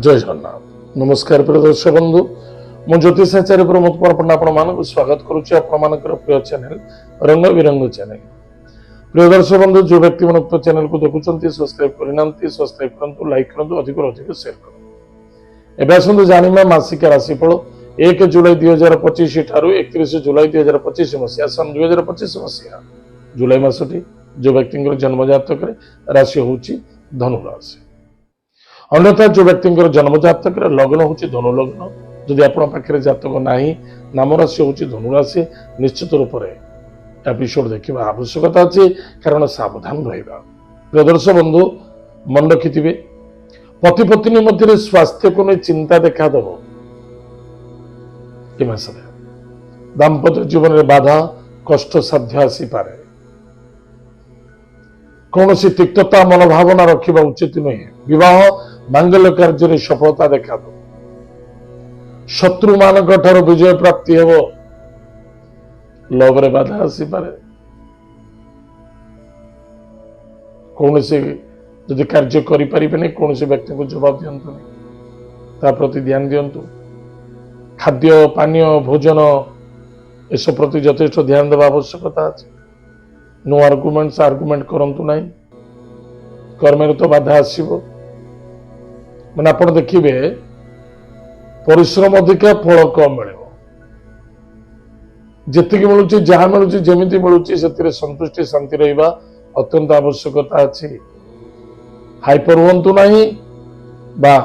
जय जगन्नाथ नमस्कार प्रिय दर्शक बंधु मु ज्योतिषाचार्य प्रमोद कुमार आपण मानक स्वागत करुच्ची आपणकर प्रिय चैनल रंग विरंग चैनल। प्रिय दर्शक बंधु जो व्यक्ति मन चैनल को देखुं सब्सक्राइब करना सब्सक्राइब करूँ लाइक करूँ अधिक अधिक शेयर करूँ। एवं आसतु जाना मासिक राशिफल 1 जुलाई 2025 ठारू 31 जुलाई 2025 मसीहा सन 2025 मसीहा जुलाई मासटी जो व्यक्ति जन्म जातक राशि हूँ धनु राशि। अन्यथा जो व्यक्ति जन्म जातक लग्न हूँ धनु लग्न जदि आपण पाखे जातक ना नाम राशि हूँ धनु राशि निश्चित रूप से एपिसोड देखा आवश्यकता अच्छी कारण सावधान रहा। प्रिय दर्शक बंधु मन रखिथे पति पत्नी मध्य स्वास्थ्य को नहीं चिंता देखादेव दाम्पत्य जीवन में बाधा कष्ट साध्य आसीपे कौन सी तिक्तता मनोभावना रखा उचित नुहे। विवाह मांगल्य कार्य सफलता देखा दो शत्रु मान विजय प्राप्ति हेब लव रे बाधा आसीपे कौन सी जदि कार्य करें कौन सी व्यक्ति को जवाब दिंतु प्रति ध्यान दिंतु। खाद्य पानीय भोजन इस प्रति यथेष्ट ध्यान देवा आवश्यकता अच्छे। नो आर्गुमेंट करंतु नहीं कर्म तो बाधा आसव मैंने आप देखिए परिश्रम अधिका फल कम मिल जी मिलूँ जहाँ मिलूँ जमी मिलूँ से संतुष्टि शांति रहा अत्यंत आवश्यकता अच्छी। हाइपर हूँ ना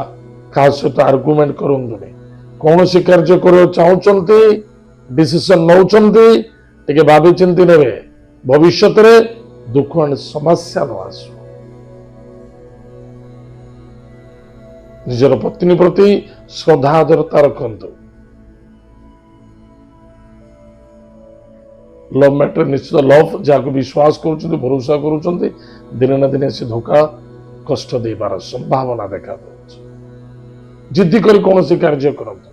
क्या सहित आर्गुमेंट करूँ नहीं कौन सी कार्य कर चाहते डिसीजन नौकरी भावी चिंती ने भविष्य दुख एंड समस्या न आसु। निजर पत्नी प्रति श्रद्धा आदरता रखंतु। लव मैटर निश्चित लव जहाँ विश्वास कर भरोसा कर दिने ना दिने से धोखा कष्ट देवार संभावना देखा जिद्दी कर कौन सी कार्य करते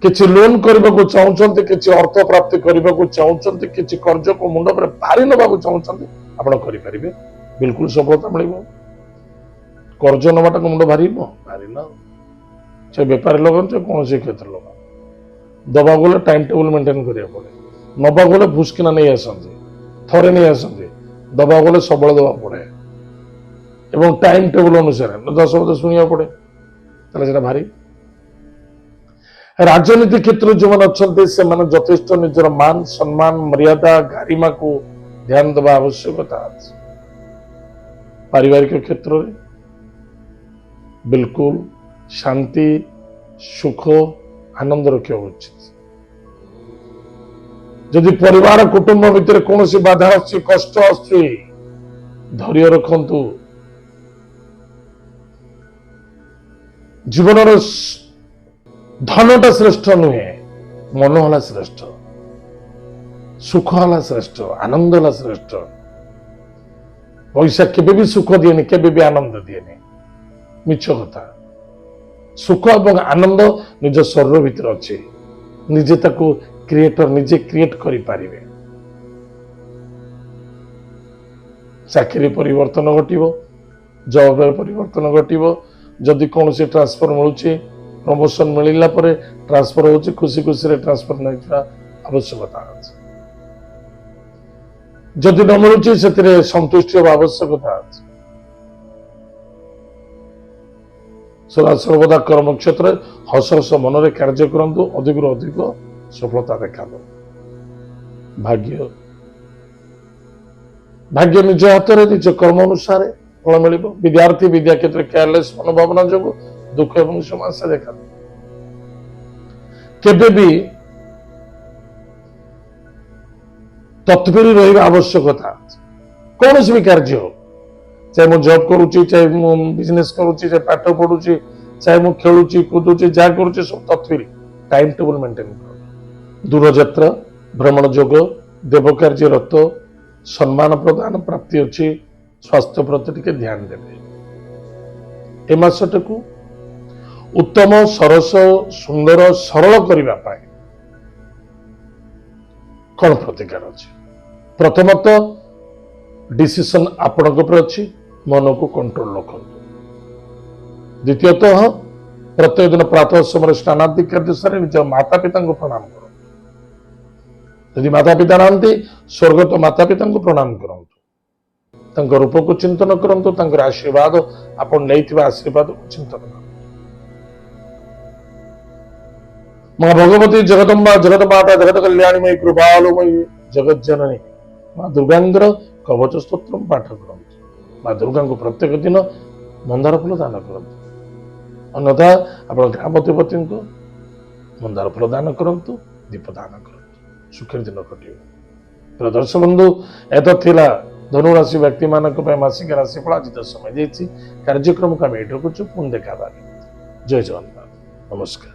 किसी लोन करने को चाहते किसी अर्थ प्राप्ति करने को चाहते किसी कर्ज को मुंड पर भारी नवा चाहते आप करें बिल्कुल सफलता मिल। कर्ज नवाटा को मुंड भारी भारी ना चाहे बेपारी लगा चाहे कौन सी क्षेत्र लगा दबा गले टाइम टेबल मेंटेन करिया पड़े नबा गले भुस्किना नहीं आसते थरे नहीं आसते दबा गले सब दबा पड़े एवं टाइम टेबल अनुसार 10 बजे शुणा पड़े ताले भारी। राजनीति क्षेत्र जो मैंने अच्छा से मैंने यथेष्ट निजर मान सम्मान मर्यादा गारिमा को ध्यान देवा आवश्यकता अच्छे। पारिवारिक क्षेत्र में बिल्कुल शांति सुख आनंद रखा उचित। जदि परिवार कुटुंब भितर कौन सी बाधा कष्ट धैर्य रखंतु। जीवन धनटा श्रेष्ठ नुहे मन हला श्रेष्ठ सुख हला श्रेष्ठ आनंद हला श्रेष्ठ। पैसा केबे भी सुख दिए केबे भी आनंद दिए मिछ कथा। सुख और आनंद निज शरीर भीतर अच्छे निजे ताको क्रिएटर निजे क्रिएट करि पारिबे। चाकरी परिवर्तन घटिबो जॉब परिवर्तन घटिबो जदि कौन सी ट्रांसफर मिलूची प्रमोशन मिलला परे ट्रांसफर हो खुशी खुशी रे ट्रांसफर नहीं आवश्यकता अच्छे। जदि न मिलूची से संतुष्टि आवश्यकता अच्छे। सदा सर्वदा कर्म क्षेत्र हस हस मन रे कार्य करंतु अधिक अधिक सफलता देखा दो। भाग्य भाग्य निज हाथ में निज कर्म अनुसार फल मिल। विद्यार्थी विद्या क्षेत्र केयरलेस मनोभावना जो दुख एवं समस्या देखा केबे भी तत्परी रही आवश्यकता। कौन सी भी कार्य हो चाहे मु जॉब करुच्ची चाहे मु बिजनेस करुच्ची चाहे पाठ पढ़ुची चाहे मु खेलुची कूदुची जहाँ करुच्ची सब तत्परी टाइम टेबल मेंटेन कर। दूर यात्रा भ्रमण जोग देव कार्य रत सम्मान प्रदान प्राप्ति अच्छी। स्वास्थ्य प्रति टिके ध्यान देवे। ए मासटे को उत्तम सरस सुंदर सरल करने कौन प्रतिकार अच्छे। प्रथमतः डिसीजन आपण अच्छी मन को कंट्रोल रखु। द्वितीयतः प्रत्येक दिन प्रातः समय स्नानादि कार्य सारी निज माता पिता को प्रणाम करो। यदि माता पिता नांती स्वर्गत माता पिता को प्रणाम करंतु रूप को चिंतन करंतु आशीर्वाद आपण लेइथिबा आशीर्वाद को चिंतन करो। मां भगवती जगदम्बा जगत माता जगत कल्याणीमयी कृपालुमयी जगत जननी मां दुर्गांगर कवच स्तोत्र पाठ करंतु। मां दुर्गा को प्रत्येक दिन मंदार फूल दान करंतु। अन्यथा आपण ग्रामदेवती को मंदार फूल दान करंतु, दीप दान करंतु, सुखर दिन कटियो। प्रिय दर्शक बंधु एत थिला धनुराशि व्यक्ति मानक मासिक राशिफल आज समय कार्यक्रम को आम ये रखुचु। पुणी देखा जय जगन्नाथ, नमस्कार।